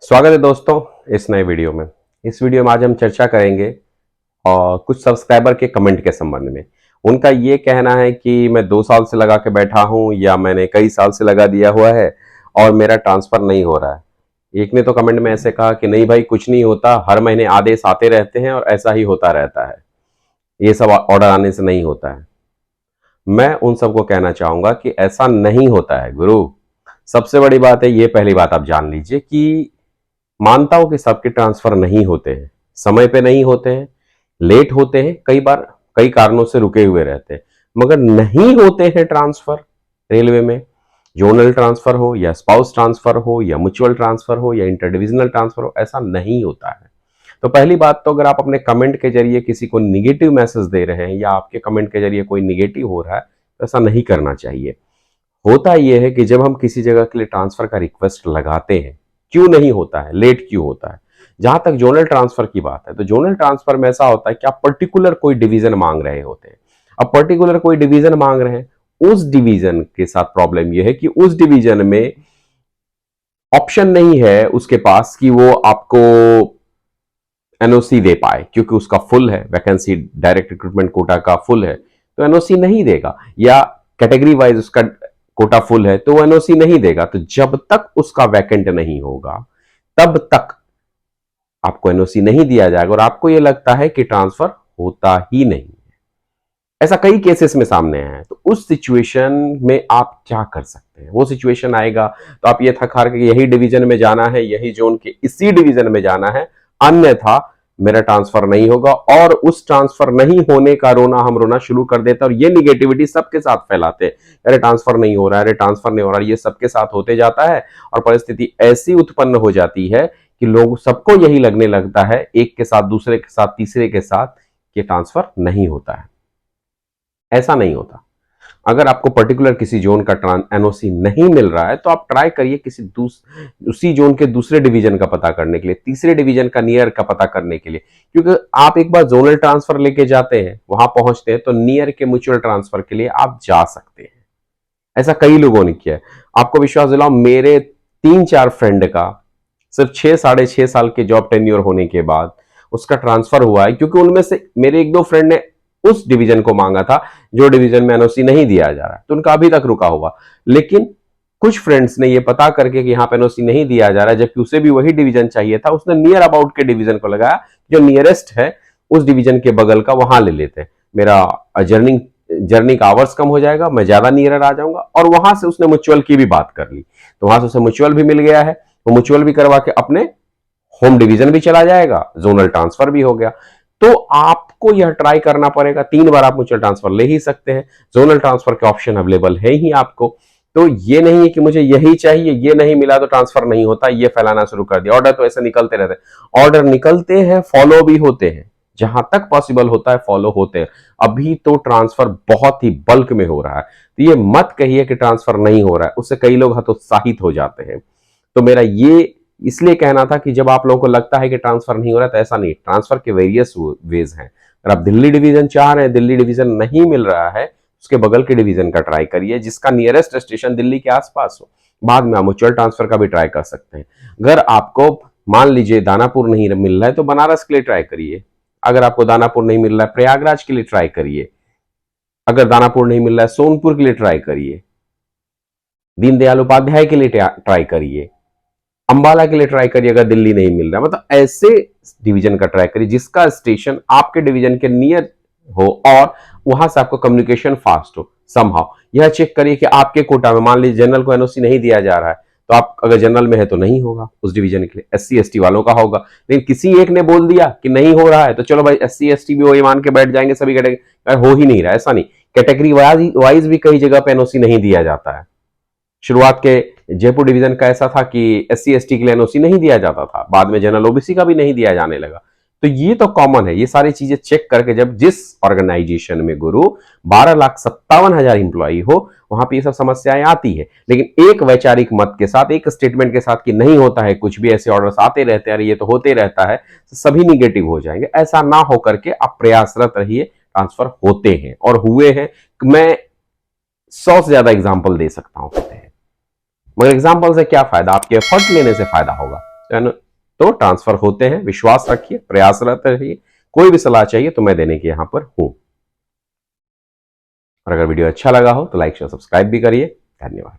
स्वागत है दोस्तों इस नए वीडियो में। इस वीडियो में आज हम चर्चा करेंगे और कुछ सब्सक्राइबर के कमेंट के संबंध में। उनका ये कहना है कि मैं 2 साल से लगा के बैठा हूं या मैंने कई साल से लगा दिया हुआ है और मेरा ट्रांसफर नहीं हो रहा है। एक ने तो कमेंट में ऐसे कहा कि नहीं भाई कुछ नहीं होता, हर महीने आदेश आते रहते हैं और ऐसा ही होता रहता है, ये सब ऑर्डर आने से नहीं होता है। मैं उन सबको कहना चाहूंगा कि ऐसा नहीं होता है गुरु। सबसे बड़ी बात है, ये पहली बात आप जान लीजिए कि मानता हूं कि सबके ट्रांसफर नहीं होते हैं, समय पे नहीं होते हैं, लेट होते हैं, कई बार कई कारणों से रुके हुए रहते हैं, मगर नहीं होते हैं ट्रांसफर रेलवे में। जोनल ट्रांसफर हो या स्पाउस ट्रांसफर हो या म्यूचुअल ट्रांसफर हो या इंटर डिविजनल ट्रांसफर हो, ऐसा नहीं होता है। तो पहली बात तो, अगर आप अपने कमेंट के जरिए किसी को निगेटिव मैसेज दे रहे हैं या आपके कमेंट के जरिए कोई निगेटिव हो रहा है, तो ऐसा नहीं करना चाहिए। होता यह है कि जब हम किसी जगह के लिए ट्रांसफर का रिक्वेस्ट लगाते हैं, क्यों नहीं होता है, लेट क्यों होता है। जहां तक जोनल ट्रांसफर की बात है, तो जोनल ट्रांसफर में ऐसा होता है कि आप पर्टिकुलर कोई डिवीजन मांग रहे होते हैं। अब पर्टिकुलर कोई डिवीजन मांग रहे हैं, उस डिवीजन के साथ प्रॉब्लम यह है कि उस डिवीजन में ऑप्शन नहीं है उसके पास कि वो आपको एनओसी दे पाए, क्योंकि उसका फुल है वैकेंसी, डायरेक्ट रिक्रूटमेंट कोटा का फुल है तो एनओसी नहीं देगा, या कैटेगरी वाइज उसका कोटा फुल है तो वो एनओसी नहीं देगा। तो जब तक उसका वैकेंट नहीं होगा तब तक आपको एनओसी नहीं दिया जाएगा और आपको यह लगता है कि ट्रांसफर होता ही नहीं। ऐसा कई केसेस में सामने आया है। तो उस सिचुएशन में आप क्या कर सकते हैं, वो सिचुएशन आएगा तो आप ये थक हार के यही डिवीजन में जाना है, यही जोन के इसी डिवीजन में जाना है, अन्यथा मेरा ट्रांसफर नहीं होगा। और उस ट्रांसफर नहीं होने का रोना हम रोना शुरू कर देते हैं और ये निगेटिविटी सबके साथ फैलाते हैं। अरे ट्रांसफर नहीं हो रहा है, अरे ट्रांसफर नहीं हो रहा है, ये सबके साथ होते जाता है और परिस्थिति ऐसी उत्पन्न हो जाती है कि लोग सबको यही लगने लगता है, एक के साथ, दूसरे के साथ, तीसरे के साथ, कि ट्रांसफर नहीं होता है। ऐसा नहीं होता। अगर आपको पर्टिकुलर किसी जोन का एनओसी नहीं मिल रहा है तो आप ट्राई करिए किसी उसी जोन के दूसरे डिवीजन का पता करने के लिए, तीसरे डिवीजन का नियर का पता करने के लिए। क्योंकि आप एक बार जोनल ट्रांसफर लेके जाते हैं, वहां पहुंचते हैं, तो नियर के म्यूचुअल ट्रांसफर के लिए आप जा सकते हैं। ऐसा कई लोगों ने किया है। आपको विश्वास दिलाओ, मेरे 3-4 फ्रेंड का सिर्फ 6-6.5 साल के जॉब टेन्योर होने के बाद उसका ट्रांसफर हुआ है, क्योंकि उनमें से मेरे 1-2 फ्रेंड ने उस डिवीजन को मांगा था जो डिवीजन में एनओसी नहीं दिया जा रहा है, तो उनका अभी तक रुका हुआ। लेकिन कुछ फ्रेंड्स ने ये पता करके कि यहां पर एनओसी नहीं दिया जा रहा है, जबकि उसे भी वही डिवीजन चाहिए था, उसने नियर अबाउट के डिवीजन को लगाया, जो नियरेस्ट है उस डिवीजन के बगल का, वहां ले लेते हैं। मेरा जर्नी का आवर्स कम हो जाएगा, मैं ज्यादा नियर आ जाऊंगा। और वहां से उसने म्यूचुअल की भी बात कर ली, तो वहां से उसे म्यूचुअल भी मिल गया है, वो म्यूचुअल भी करवा के अपने होम डिवीजन भी चला जाएगा, जोनल ट्रांसफर भी हो गया। तो आपको यह ट्राई करना पड़ेगा। 3 बार आप म्यूचुअल ट्रांसफर ले ही सकते हैं, जोनल ट्रांसफर के ऑप्शन अवेलेबल है ही आपको। तो ये नहीं है कि मुझे यही चाहिए, ये नहीं मिला तो ट्रांसफर नहीं होता, ये फैलाना शुरू कर दिया। ऑर्डर तो ऐसे निकलते रहते हैं, ऑर्डर निकलते हैं, फॉलो भी होते हैं, जहां तक पॉसिबल होता है फॉलो होते हैं। अभी तो ट्रांसफर बहुत ही बल्क में हो रहा है, तो ये मत कहिए कि ट्रांसफर नहीं हो रहा है, उससे कई लोग हतोत्साहित हो जाते हैं। तो मेरा ये इसलिए कहना था कि जब आप लोगों को लगता है कि ट्रांसफर नहीं हो रहा, तो ऐसा नहीं, ट्रांसफर के वेरियस वेज हैं। अगर आप दिल्ली डिवीजन चाह रहे हैं, दिल्ली डिवीजन नहीं मिल रहा है, उसके बगल के डिवीजन का ट्राई करिए, जिसका नियरेस्ट स्टेशन दिल्ली के आसपास हो। बाद में आप म्यूचुअल ट्रांसफर का भी ट्राई कर सकते हैं। अगर आपको मान लीजिए दानापुर नहीं मिल रहा है तो बनारस के लिए ट्राई करिए। अगर आपको दानापुर नहीं मिल रहा है, प्रयागराज के लिए ट्राई करिए। अगर दानापुर नहीं मिल रहा है, सोनपुर के लिए ट्राई करिए, दीनदयाल उपाध्याय के लिए ट्राई करिए, अंबाला के लिए ट्राई करिए। अगर दिल्ली नहीं मिल रहा, मतलब ऐसे डिवीजन का ट्राई करिए जिसका स्टेशन आपके डिवीजन के नियर हो और वहां से आपको कम्युनिकेशन फास्ट हो समहाउ। यह चेक करिए कि आपके कोटा में, मान लीजिए जनरल को एनओसी नहीं दिया जा रहा है, तो आप अगर जनरल में है तो नहीं होगा उस डिवीजन के लिए, एससी एसटी वालों का होगा। लेकिन किसी एक ने बोल दिया कि नहीं हो रहा है, तो चलो भाई एससी एसटी भी वही मान के बैठ जाएंगे, सभी कैटेगरी हो ही नहीं रहा है। ऐसा नहीं, कैटेगरी वाइज भी कई जगह पे एनओसी नहीं दिया जाता है। शुरुआत के जयपुर डिवीजन का ऐसा था कि एससी एसटी के लिए एनओसी नहीं दिया जाता था, बाद में जनरल ओबीसी का भी नहीं दिया जाने लगा। तो ये तो कॉमन है। ये सारी चीजें चेक करके, जब जिस ऑर्गेनाइजेशन में गुरु 12,57,000 इंप्लॉई हो, वहां पे ये सब समस्याएं आती है। लेकिन एक वैचारिक मत के साथ, एक स्टेटमेंट के साथ कि नहीं होता है कुछ भी, ऐसे ऑर्डर्स आते रहते हैं, ये तो होते रहता है, तो सभी निगेटिव हो जाएंगे। ऐसा ना होकर के आप प्रयासरत रहिए, ट्रांसफर होते हैं और हुए हैं। मैं 100 से ज्यादा एग्जाम्पल दे सकता हूं, होते हैं। मगर एग्जाम्पल से क्या फायदा, आपके एफर्ट लेने से फायदा होगा। है ना? तो ट्रांसफर होते हैं, विश्वास रखिए, प्रयासरत रहिए। कोई भी सलाह चाहिए तो मैं देने के यहां पर हूं। और अगर वीडियो अच्छा लगा हो तो लाइक शेयर सब्सक्राइब भी करिए। धन्यवाद।